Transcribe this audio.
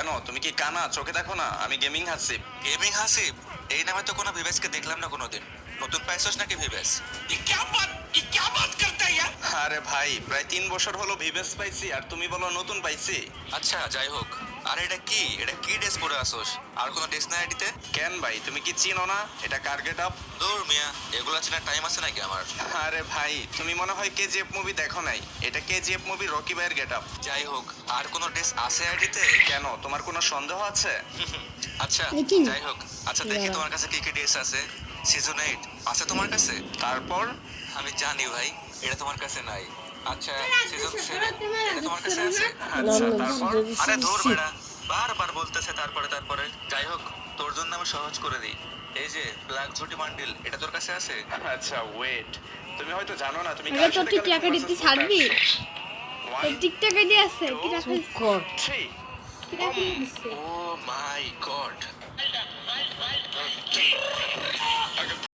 কেন তুমি কি কানা, চোখে দেখো না আমি গেমিং হাসিব? গেমিং হাসিব? এই নামে তো কোনো ভিভেসকে দেখলাম না কোনোদিন। নতুন পাইছস নাকি ভিভেস? আরে ভাই, প্রায় 3 বছর হলো ভিভেস পাইছি আর তুমি বলো নতুন পাইছি। আচ্ছা যাই হোক, আর এটা কি ড্রেস পরে আসোস? আর কোনো ড্রেস না আইডিতে? কেন ভাই, তুমি কি চিনো না এটা কার গেট আপ? দূর মিয়া, এগুলা চেনার টাইম আছে নাকি আমার? আরে ভাই, তুমি মনে হয় কেজিএফ মুভি দেখো নাই, এটা কেজিএফ মুভি রকি ভাইয়ের গেট আপ। যাই হোক, আর কোনো ড্রেস আছে আইডিতে? কেন, তোমার কোনো সন্দেহ আছে? আচ্ছা যাই হোক, আচ্ছা দেখি তোমার কাছে কি ড্রেস আছে। সিজন 8 আছে তোমার কাছে? তারপর? আমি জানি ভাই, এটা তোমার কাছে নাই। আচ্ছা সিজন 7 এটা তোমার কাছে আছে? আচ্ছা তারপর? আরে ধুর বেড়া, বারবার বলতেছে তারপরে। যাই হোক, তোর জন্য আমি সহজ করে দিই। এই যে ব্ল্যাক জুটি বান্ডিল, এটা তোর কাছে আছে? আচ্ছা ওয়েট, তুমি হয়তো জানো না তুমি আরে কার তোর সাথে ঠিক টাকা দিতে ছাড়বি? তোর টিকটক আইডি আছে কি রাখিস? 3 কি রাখিস? ও মাই গড,